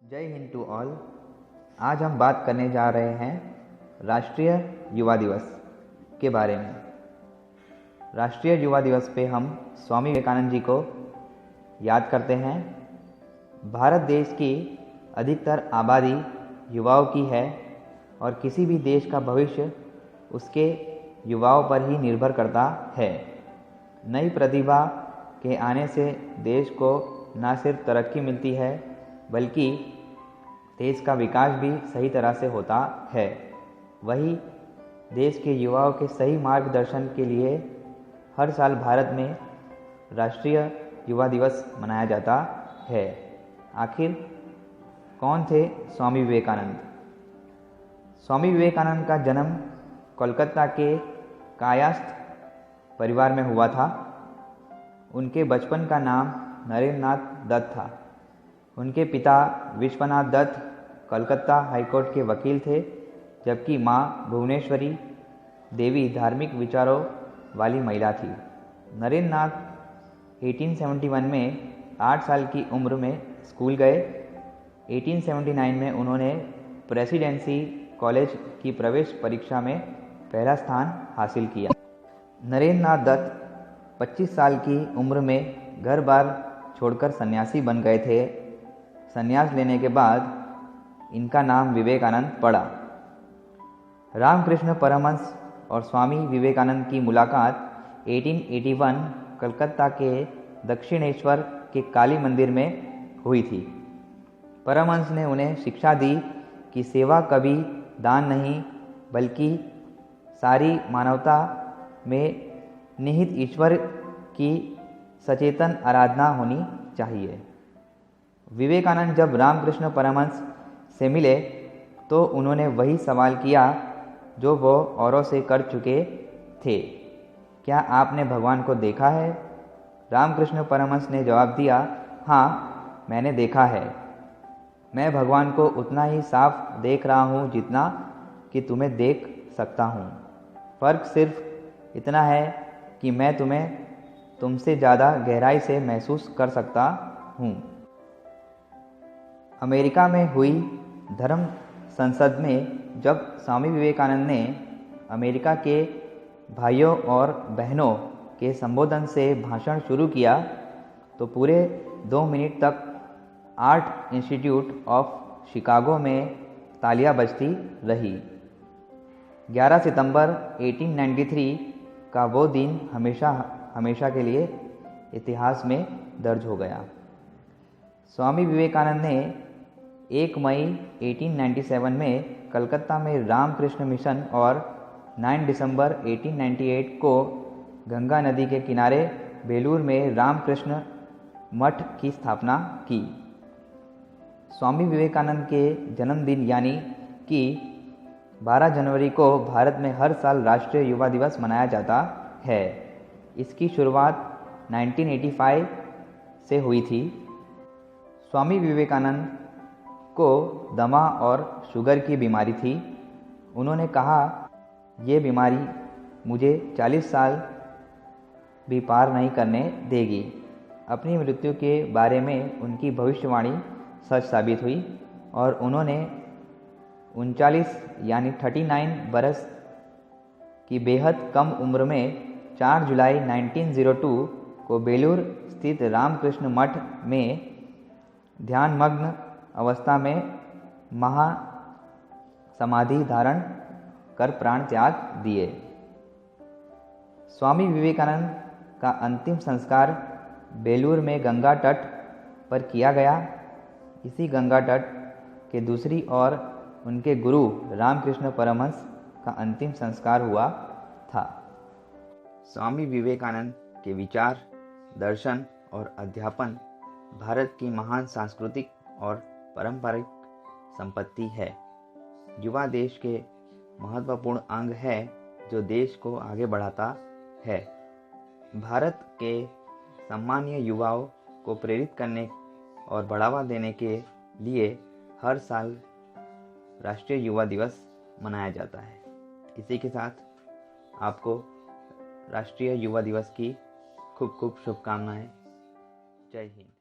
जय Hind to all. आज हम बात करने जा रहे हैं राष्ट्रीय युवा दिवस के बारे में। राष्ट्रीय युवा दिवस पे हम स्वामी विवेकानंद जी को याद करते हैं। भारत देश की अधिकतर आबादी युवाओं की है और किसी भी देश का भविष्य उसके युवाओं पर ही निर्भर करता है। नई प्रतिभा के आने से देश को न सिर्फ तरक्की मिलती है बल्कि देश का विकास भी सही तरह से होता है। वही देश के युवाओं के सही मार्गदर्शन के लिए हर साल भारत में राष्ट्रीय युवा दिवस मनाया जाता है। आखिर कौन थे स्वामी विवेकानंद? स्वामी विवेकानंद का जन्म कोलकाता के कायस्थ परिवार में हुआ था। उनके बचपन का नाम नरेंद्र नाथ दत्त था। उनके पिता विश्वनाथ दत्त कलकत्ता हाईकोर्ट के वकील थे, जबकि मां भुवनेश्वरी देवी धार्मिक विचारों वाली महिला थी। नरेंद्र नाथ 1871 में 8 साल की उम्र में स्कूल गए। 1879 में उन्होंने प्रेसिडेंसी कॉलेज की प्रवेश परीक्षा में पहला स्थान हासिल किया। नरेंद्र नाथ दत्त 25 साल की उम्र में घर बार छोड़कर सन्यासी बन गए थे। संन्यास लेने के बाद इनका नाम विवेकानंद पड़ा। रामकृष्ण परमहंस और स्वामी विवेकानंद की मुलाकात 1881 कलकत्ता के दक्षिणेश्वर के काली मंदिर में हुई थी। परमहंस ने उन्हें शिक्षा दी कि सेवा कभी दान नहीं बल्कि सारी मानवता में निहित ईश्वर की सचेतन आराधना होनी चाहिए। विवेकानंद जब रामकृष्ण परमहंस से मिले तो उन्होंने वही सवाल किया जो वो औरों से कर चुके थे, क्या आपने भगवान को देखा है? रामकृष्ण परमहंस ने जवाब दिया, हाँ मैंने देखा है। मैं भगवान को उतना ही साफ देख रहा हूँ जितना कि तुम्हें देख सकता हूँ। फ़र्क सिर्फ इतना है कि मैं तुम्हें तुमसे ज़्यादा गहराई से महसूस कर सकता हूँ। अमेरिका में हुई धर्म संसद में जब स्वामी विवेकानंद ने अमेरिका के भाइयों और बहनों के संबोधन से भाषण शुरू किया तो पूरे 2 मिनट तक आर्ट इंस्टीट्यूट ऑफ शिकागो में तालियां बजती रही। 11 सितंबर 1893 का वो दिन हमेशा के लिए इतिहास में दर्ज हो गया। स्वामी विवेकानंद ने 1 मई 1897 में कलकत्ता में रामकृष्ण मिशन और 9 दिसंबर 1898 को गंगा नदी के किनारे बेलूर में रामकृष्ण मठ की स्थापना की। स्वामी विवेकानंद के जन्मदिन यानी कि 12 जनवरी को भारत में हर साल राष्ट्रीय युवा दिवस मनाया जाता है। इसकी शुरुआत 1985 से हुई थी। स्वामी विवेकानंद को दमा और शुगर की बीमारी थी। उन्होंने कहा, ये बीमारी मुझे 40 साल भी पार नहीं करने देगी। अपनी मृत्यु के बारे में उनकी भविष्यवाणी सच साबित हुई और उन्होंने 39 यानी 39 बरस की बेहद कम उम्र में 4 जुलाई 1902 को बेलूर स्थित रामकृष्ण मठ में ध्यानमग्न अवस्था में महा समाधि धारण कर प्राण त्याग दिए। स्वामी विवेकानंद का अंतिम संस्कार बेलूर में गंगा तट पर किया गया। इसी गंगा तट के दूसरी ओर उनके गुरु रामकृष्ण परमहंस का अंतिम संस्कार हुआ था। स्वामी विवेकानंद के विचार, दर्शन और अध्यापन भारत की महान सांस्कृतिक और पारंपरिक संपत्ति है। युवा देश के महत्वपूर्ण अंग है जो देश को आगे बढ़ाता है। भारत के सम्मानीय युवाओं को प्रेरित करने और बढ़ावा देने के लिए हर साल राष्ट्रीय युवा दिवस मनाया जाता है। इसी के साथ आपको राष्ट्रीय युवा दिवस की खूब खूब शुभकामनाएं। जय हिंद।